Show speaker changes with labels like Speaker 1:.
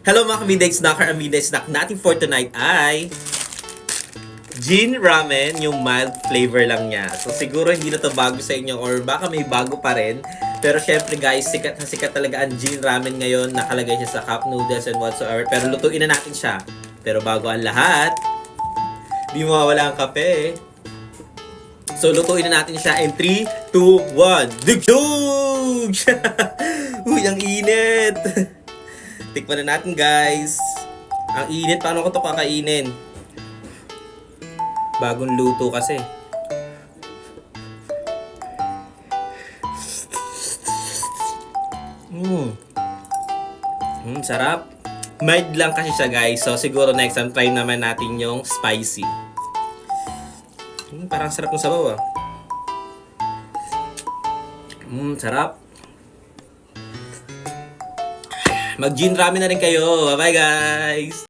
Speaker 1: Hello mga ka-midday snacker, ang midday snack natin for tonight ay Jin Ramen, yung mild flavor lang niya. So siguro hindi na to bago sa inyo or baka may bago pa rin. Pero syempre guys, sikat na sikat talaga ang Jin Ramen ngayon. Nakalagay siya sa cup noodles and whatsoever. Pero lutuin na natin siya. Pero bago ang lahat, di mawawala ang kape. So lutuin na natin siya in 3, 2, 1. Dugyug! Uy, ang init! Tikman na natin guys. Ang init, paano ko to kakainin? Bagong luto kasi. Sarap. Mild lang kasi siya guys. So siguro next time try naman natin yung spicy. Parang sarap ng sabaw ah. Sarap. Mag-gin ramen na rin kayo. Bye-bye guys!